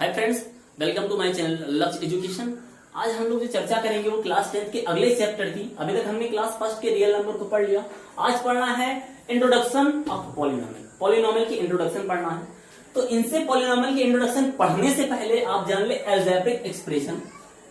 Hi friends, welcome to my channel Lakshya education. आज हम लोग जो चर्चा करेंगे वो क्लास 10th के अगले चैप्टर की। अभी तक हमने क्लास फर्स्ट के रियल नंबर को पढ़ लिया। आज पढ़ना है इंट्रोडक्शन ऑफ पॉलिनोमियल। पॉलिनोमियल की इंट्रोडक्शन पढ़ना है। तो इनसे पॉलिनोमियल की इंट्रोडक्शन पढ़ने से पहले आप जान ले अलजेब्रिक एक्सप्रेशन।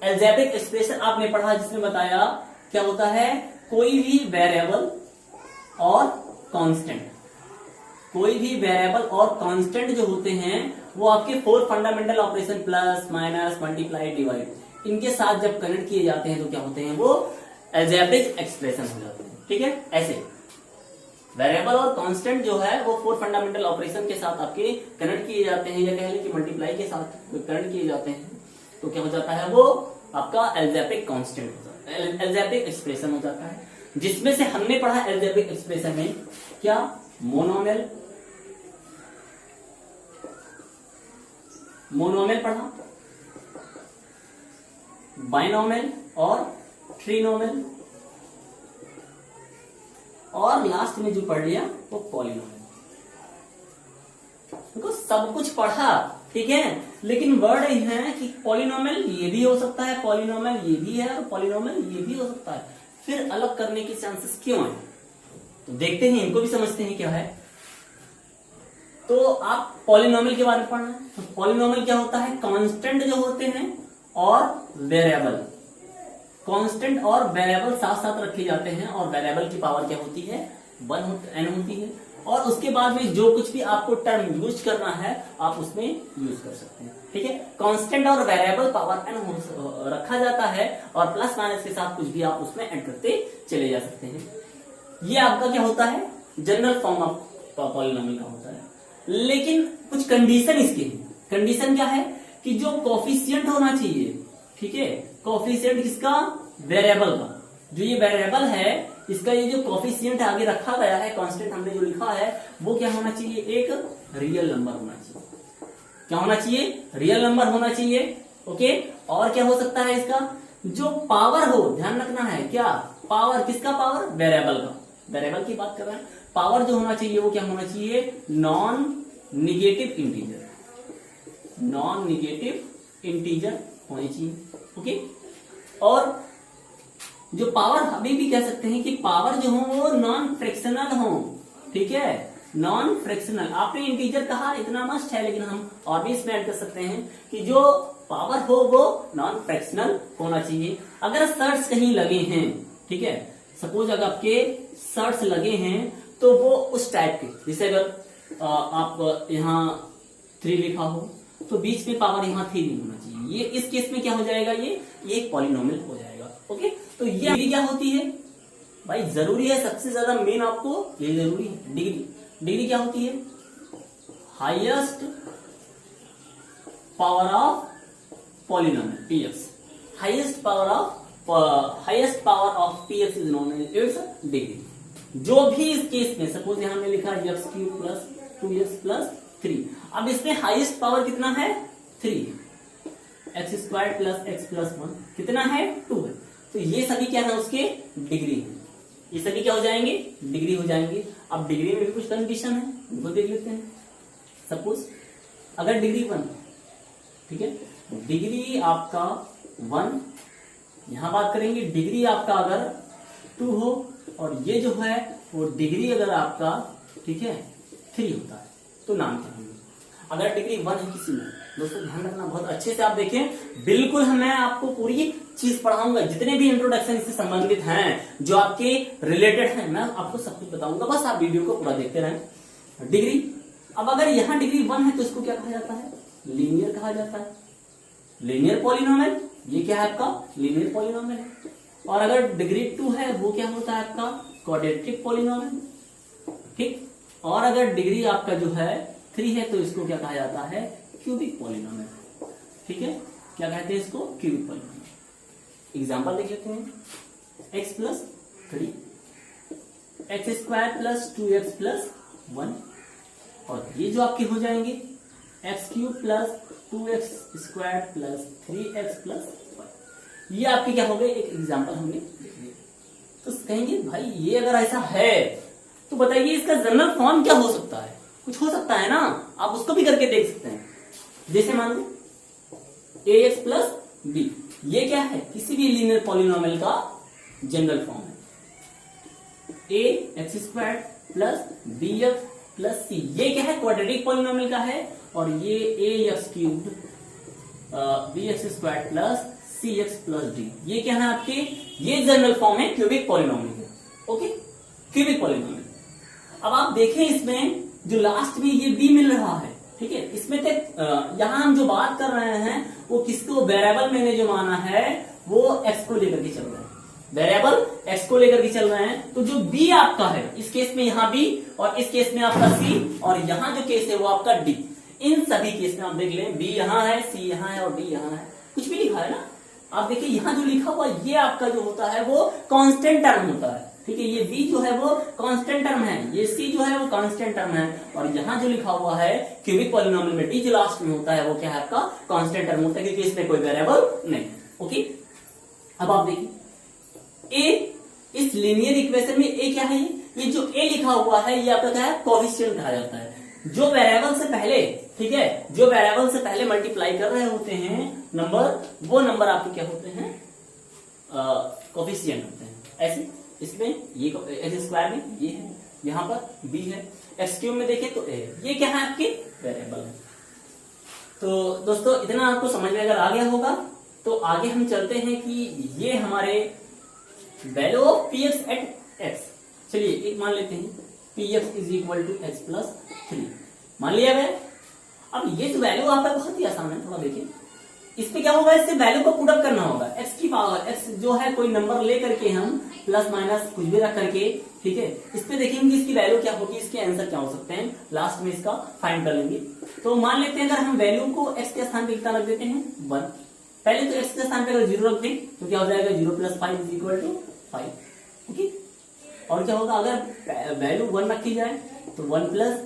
अलजेब्रिक एक्सप्रेशन आपने पढ़ा जिसमें बताया क्या होता है, कोई भी वेरिएबल और कांस्टेंट, कोई भी वेरिएबल और कांस्टेंट जो होते हैं वो आपके 4 fundamental operation plus minus multiply divide इनके साथ जब कनेक्ट किए जाते हैं तो क्या होते हैं, वो अलजेब्रिक एक्सप्रेशन हो जाते हैं। ठीक है, ऐसे वेरिएबल और कांस्टेंट जो है वो 4 फंडामेंटल ऑपरेशन के साथ आपके कनेक्ट किए जाते हैं, या कह लें कि मल्टीप्लाई के साथ कनेक्ट किए जाते हैं तो क्या हो जाता है, वो आपका अलजेब्रिक कांस्टेंट हो जाता है, अलजेब्रिक एक्सप्रेशन हो जाता है। जिसमें से हमने पढ़ा अलजेब्रिक एक्सप्रेशन में क्या, मोनोमियल, मोनोमियल पढ़ा, बाइनोमियल और ट्रिनोमियल, और लास्ट में जो पढ़ लिया वो पॉलिनोमियल। देखो सब कुछ पढ़ा, ठीक है, लेकिन वर्ड ये है कि पॉलिनोमियल ये भी हो सकता है, पॉलिनोमियल ये भी है और पॉलिनोमियल ये भी हो सकता है। फिर अलग करने के चांसेस क्यों है, तो देखते हैं, इनको भी समझते हैं क्या है। तो आप पॉलिनोमियल के बारे में पढ़ना है। तो पॉलिनोमियल क्या होता है, कांस्टेंट जो होते हैं और वेरिएबल, कांस्टेंट और वेरिएबल साथ साथ रखे जाते हैं और वेरिएबल की पावर क्या होती है, 1 होती है। और उसके बाद में जो कुछ भी आपको टर्म यूज करना है आप उसमें यूज कर सकते हैं। ठीक है, कांस्टेंट और वेरिएबल पावर n रखा जाता है और प्लस माइनस के साथ कुछ भी आप उसमें ऐड करते चले जा सकते हैं। ये आपका क्या होता है, जनरल फॉर्म ऑफ पॉलिनोमियल का होता है। लेकिन कुछ कंडीशन इसके हैं। कंडीशन क्या है कि जो कोफिशिएंट होना चाहिए, ठीक है, कोफिशिएंट किसका, वेरिएबल का, जो ये वेरिएबल है इसका ये जो कोफिशिएंट आगे रखा गया है, कांस्टेंट हमने जो लिखा है वो क्या होना चाहिए, एक रियल नंबर होना चाहिए। क्या होना चाहिए, रियल नंबर होना चाहिए। ओके, और क्या हो सकता है इसका, जो पावर हो, ध्यान रखना है क्या, पावर किसका, पावर वेरिएबल का, वेरिएबल की बात कर रहे हैं। पावर जो होना चाहिए वो क्या होना चाहिए, non negative integer, non negative integer होनी चाहिए। ओके, और जो पावर अभी भी कह सकते हैं कि पावर जो हो वो नॉन फ्रैक्शनल हो। ठीक है, नॉन फ्रैक्शनल, आपने इंटीजर कहा इतना मस्ट है, लेकिन हम और भी इसमें ऐड कर सकते हैं कि जो पावर हो वो नॉन फ्रैक्शनल होना चाहिए। अगर सर्च कहीं लगे हैं, ठीक है, सपोज अगर आपके सर्च लगे हैं तो वो उस टाइप के, जैसे अगर आप यहाँ 3 लिखा हो तो बीच में पावर यहाँ 3 नहीं होना चाहिए। ये इस केस में क्या हो जाएगा, ये एक पॉलिनोमियल हो जाएगा। ओके, तो ये डिग्री क्या होती है भाई, जरूरी है, सबसे ज्यादा मेन आपको ये जरूरी है। डिग्री, डिग्री क्या होती है, highest power of polynomial PX, highest power of PX is known as its degree. जो भी इस केस में, सपोज यहां हमने लिखा है x³ प्लस 2x + 3, अब इसमें हाईएस्ट पावर कितना है, 3, x² प्लस x + 1 कितना है, 2 है। तो ये सभी क्या है, उसके डिग्री है। ये सभी क्या हो जाएंगे, डिग्री हो जाएंगे। अब डिग्री में भी कुछ कंडीशन है, उनको देख लेते हैं। सपोज अगर डिग्री 1, ठीक है, डिग्री आपका 1, यहां बात करेंगे डिग्री आपका अगर 2 हो, और ये जो है वो डिग्री अगर आपका, ठीक है, 3 होता है तो नाम क्या होंगे। अगर डिग्री 1 है किसी में, दोस्तों ध्यान रखना, बहुत अच्छे से आप देखें, बिल्कुल मैं आपको पूरी चीज पढ़ाऊंगा, जितने भी इंट्रोडक्शन इससे संबंधित हैं, जो आपके रिलेटेड हैं, मैं आपको सब कुछ बताऊंगा, बस आप वीडियो को पूरा देखते रहें। डिग्री, अब अगर यहाँ डिग्री 1 है तो इसको क्या कहा जाता है, लीनियर कहा जाता है, लीनियर पॉलिनोमियल। ये क्या है आपका, लीनियर पॉलिनोमियल है। और अगर डिग्री 2 है वो क्या होता है आपका, क्वाड्रेटिक पॉलिनोमियल। ठीक, और अगर डिग्री आपका जो है 3 है तो इसको क्या कहा जाता है, क्यूबिक पॉलिनोमियल। ठीक है, क्या कहते हैं इसको, क्यूबिक पॉलिनोमियल। एग्जांपल देख लेते हैं, x + 3, x² + 2x + 1, और ये जो आपके हो जाएंगे x³ + 2x² + 3x + 1। ये आपके क्या हो गए, एक एग्जांपल हमने देख लिया। तो कहेंगे भाई ये अगर ऐसा है तो बताइए इसका जनरल फॉर्म क्या हो सकता है, कुछ हो सकता है ना, आप उसको भी करके देख सकते हैं। जैसे मान लो ए एक्स प्लस बी। ये क्या है? किसी भी लीनियर पॉलिनोमियल का जनरल फॉर्म है। ए x square plus b x plus c, ये क्या है? क्वाड्रेटिक पॉलिनोमियल का है। और ये a x cube b x square plus c x plus d, ये क्या है आपके? ये जनरल फॉर्म है क्यूबिक पॉलिनोमियल का। Okay, cubic polynomial. अब आप देखें इसमें जो लास्ट में ये बी मिल रहा है, ठीक है, इसमें यहां हम जो बात कर रहे हैं वो किसको? वेरिएबल मैंने जो माना है वो एक्स को लेकर के चल रहे हैं, वेरिएबल एक्स को लेकर के चल रहे हैं। तो जो बी आपका है इस केस में यहाँ बी, और इस केस में आपका सी, और यहाँ जो केस है वो आपका डी। इन सभी केस में आप देख लें, बी यहाँ है, सी यहाँ है और डी यहाँ है, कुछ भी लिखा है ना। आप देखिए यहाँ जो लिखा हुआ ये आपका जो होता है वो कांस्टेंट टर्म होता है, ठीक है। ये बी जो है वो कांस्टेंट टर्म है, ये सी जो है वो कांस्टेंट टर्म है, और यहाँ जो लिखा हुआ है क्यूबिक पॉलिनोमियल में डी जो लास्ट में होता है वो क्या है? आपका कांस्टेंट टर्म होता है, क्योंकि इसमें कोई वेरिएबल नहीं। ओके, अब आप देखिए ए, इस लीनियर इक्वेशन में ए क्या है? ये जो ए लिखा हुआ है ये आपका क्या है? कोएफिशिएंट कहा जाता है। जो वेरिएबल से पहले, ठीक है, जो वेरिएबल से पहले मल्टीप्लाई कर रहे होते हैं नंबर, वो नंबर आपके क्या होते हैं? कोएफिशिएंट होते हैं। ऐसे इसमें ये एक्स स्क्वायर में ये है, यहाँ पर बी है, एक्स क्यूब में देखें तो ए, ये क्या है? आपके वेरिएबल है। तो दोस्तों इतना आपको समझ में अगर आ गया होगा तो आगे हम चलते हैं कि ये हमारे value of P X at X, चलिए एक मान लेते हैं P X is equal to X plus 3, मान लिया गया। अब ये जो वैल्यू आता है बहुत ही आसान है, थोड़ा देखिए इसमें क्या होगा? इससे वैल्यू को पुट अप करना होगा, एक्स की पावर एक्स जो है कोई नंबर ले करके हम प्लस माइनस कुछ भी रख करके, ठीक है, इस पे देखेंगे इसकी वैल्यू क्या होगी, इसके आंसर क्या हो सकते हैं, लास्ट में इसका फाइंड कर लेंगे। तो मान लेते हैं अगर हम वैल्यू को एक्स के स्थान पे कितना रख देते हैं? 1। पहले तो एक्स के स्थान पे अगर 0 रख दें तो क्या हो जाएगा? 0 plus 5 is equal to 5। Okay, और क्या होगा अगर वैल्यू 1 रखी जाए तो 1 प्लस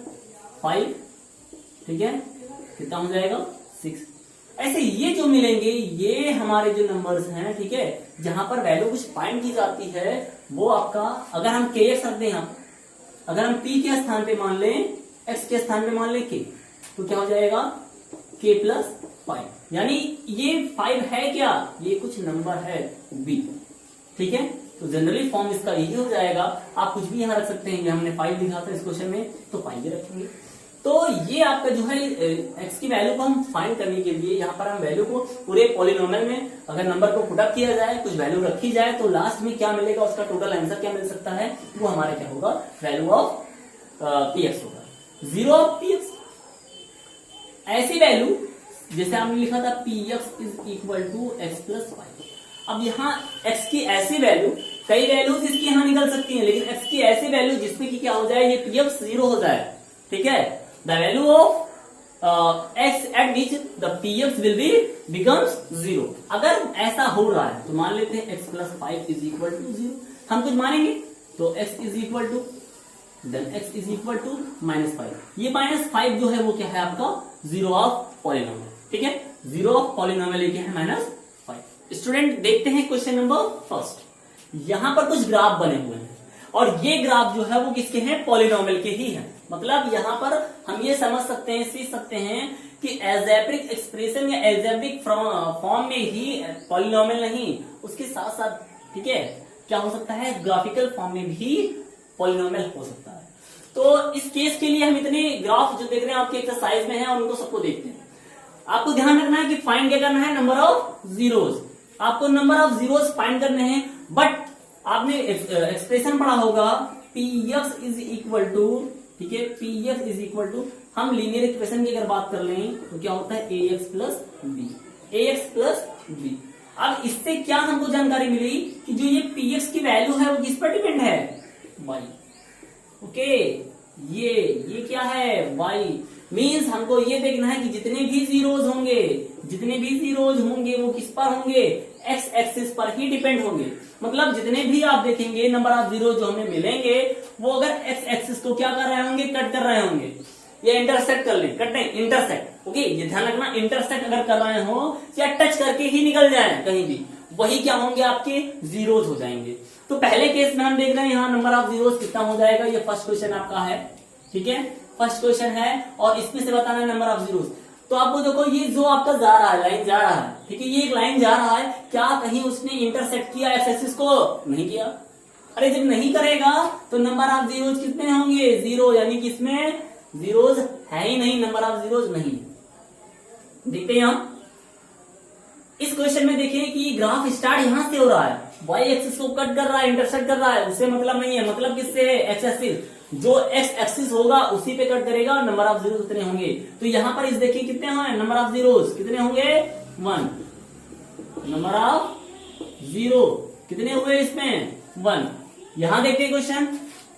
5, ठीक है, कितना हो जाएगा? 6। ऐसे ये जो मिलेंगे ये हमारे जो नंबर्स हैं, ठीक है, जहां पर वैल्यू कुछ फाइंड की जाती है वो आपका, अगर हम के एक्स रख दें यहाँ, अगर हम पी के स्थान पे मान लें, एक्स के स्थान पे मान लें के, तो क्या हो जाएगा? के प्लस 5, यानी ये 5 है क्या? ये कुछ नंबर है बी, ठीक है। तो जनरली फॉर्म इसका यही हो जाएगा। आप कुछ भी यहां रख सकते हैं, हमने 5 लिखा था इस क्वेश्चन में तो 5 भी रखेंगे। तो ये आपका जो है एक्स की वैल्यू को हम फाइंड करने के लिए यहाँ पर हम वैल्यू को पूरे पॉलिनोमियल में अगर नंबर को पुट अप किया जाए, कुछ वैल्यू रखी जाए तो लास्ट में क्या मिलेगा, उसका टोटल आंसर क्या मिल सकता है, वो हमारा क्या होगा? वैल्यू ऑफ पी एक्स होगा, 0 ऑफ पी एक्स। ऐसी वैल्यू जैसे हमने लिखा था P X is equal to X plus 5। अब यहाँ एक्स की ऐसी वैल्यू, कई वैल्यूज इसकी यहाँ निकल सकती हैं, लेकिन एक्स की ऐसी वैल्यू जिसमें कि क्या हो जाए, ये पी एक्स 0 हो जाए, ठीक है। The value of x at which the px will be becomes 0। अगर ऐसा हो रहा है तो मान लेते हैं x plus 5 is equal to 0। हम कुछ मानेंगे तो x is equal to, then x is equal to -5। ये -5 जो है वो क्या है आपका? 0 ऑफ पॉलिनोमियल, ठीक है, 0 ऑफ पॉलिनोमियल ये क्या है? -5। स्टूडेंट देखते हैं क्वेश्चन नंबर फर्स्ट। यहां पर कुछ ग्राफ बने हुए हैं और ये ग्राफ जो है वो किसके हैं? पॉलिनोमियल के ही हैं। मतलब यहां पर हम ये समझ सकते हैं, सीख सकते हैं कि एल्जेब्रिक एक्सप्रेशन या एल्जेब्रिक फॉर्म में ही पॉलिनोमियल नहीं, उसके साथ साथ, ठीक है, क्या हो सकता है? ग्राफिकल फॉर्म में भी पॉलिनोमियल हो सकता है। तो इस केस के लिए हम इतने ग्राफ जो देख रहे हैं आपके एक्सरसाइज में है और उनको सबको देखते हैं। आपको ध्यान रखना है कि फाइंड क्या करना है? Number of zeros. आपको नंबर ऑफ जीरोज फाइंड करने हैं, बट आपने एक्सप्रेशन पढ़ा होगा P X is equal to, ठीक है, P X is equal to, हम लीनियर इक्वेशन की अगर बात कर लें तो क्या होता है? ए x plus B, A x plus B. अब इससे क्या हमको जानकारी मिली कि जो ये पी एक्स की वैल्यू है वो किस पर डिपेंड है? वाई। ओके, ये क्या है? वाई। मीन्स हमको ये देखना है कि जितने भी जीरोज होंगे वो किस पर होंगे? एक्स एक्सिस पर ही डिपेंड होंगे। मतलब जितने भी आप देखेंगे नंबर ऑफ जीरो जो हमें मिलेंगे वो अगर एक्स एक्सिस को क्या कर रहे होंगे? कट कर रहे होंगे, या इंटरसेक्ट कर लें, कट नहीं, इंटरसेक्ट। ओके, ये ध्यान रखना, इंटरसेक्ट अगर कर रहे हो या टच करके ही निकल जाए कहीं भी, वही क्या होंगे? आपके जीरोज हो जाएंगे। तो पहले केस में हम देख रहे हैं यहाँ नंबर ऑफ जीरोज कितना हो जाएगा। ये फर्स्ट क्वेश्चन आपका है, ठीक है, फर्स्ट क्वेश्चन है और इसमें से बताना है नंबर ऑफ जीरोज। तो आपको देखो ये जो आपका जा रहा है, लाइन जा रहा है, ठीक है, ये एक लाइन जा रहा है, क्या कहीं उसने इंटरसेक्ट किया एक्स एक्सिस को? नहीं किया। अरे जब नहीं करेगा तो नंबर ऑफ जीरोज कितने होंगे? जीरो, यानी कि इसमें जीरोज है ही नहीं, नंबर ऑफ जीरोज नहीं। देखते हैं हम इस क्वेश्चन में, देखिए कि ग्राफ स्टार्ट यहां से हो रहा है, वाई एक्सिस को कट कर रहा है, इंटरसेक्ट कर रहा है, उससे मतलब नहीं है। मतलब किससे? एक्स एक्सिस, जो एक्स एक्सिस होगा उसी पे कट करेगा और नंबर ऑफ जीरोज कितने होंगे। तो यहां पर इस देखिए कितने हैं नंबर ऑफ जीरोज, कितने होंगे? 1। नंबर ऑफ जीरो कितने हुए इसमें? 1। यहां देखते हैं क्वेश्चन,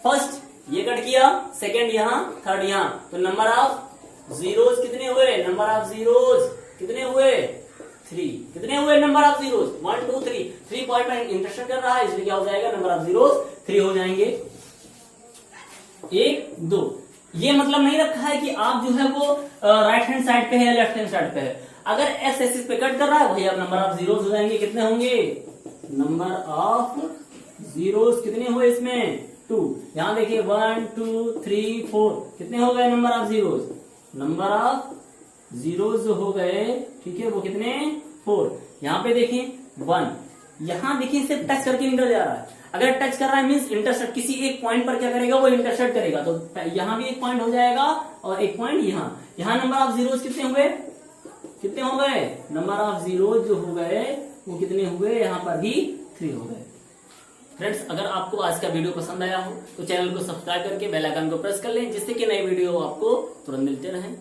फर्स्ट ये कट किया, सेकेंड यहां, थर्ड यहां, तो नंबर ऑफ जीरोज कितने हुए? नंबर ऑफ जीरोज कितने हुए? 3। कितने हुए नंबर ऑफ जीरोज? 1 2 3। 3 पॉइंट में इंटरसेक्ट कर रहा है, इसलिए क्या हो जाएगा? नंबर ऑफ जीरोज 3 हो जाएंगे। 1 2। ये मतलब नहीं रखा है कि आप जो है वो राइट हैंड साइड पे है या लेफ्ट हैंड साइड पे है। अगर एक्स एक्सिस पे कट कर रहा है, वही अब नंबर ऑफ जीरोज हो जाएंगे। कितने होंगे? नंबर ऑफ जीरोज कितने हुए इसमें? 2। यहां देखिए 1 2 3 4, कितने हो गए number of zeros? Number of zeros जो हो गए, ठीक है, वो कितने? 4। यहां पे देखिए 1, यहां देखिए सिर्फ टच करके निकल जा रहा है। अगर टच कर रहा है मीन्स इंटरसेक्ट, किसी एक पॉइंट पर क्या करेगा? वो इंटरसेक्ट करेगा, तो यहां भी एक पॉइंट हो जाएगा और एक पॉइंट यहां। यहां नंबर ऑफ जीरोज कितने हुए? कितने हो गए? नंबर ऑफ जीरोज जो हो गए वो कितने हुए? यहां पर भी 3 हो गए। फ्रेंड्स, अगर आपको आज का वीडियो पसंद आया हो तो चैनल को सब्सक्राइब करके बेल आइकन को प्रेस कर लें, जिससे कि नई वीडियो आपको तुरंत मिलते रहें।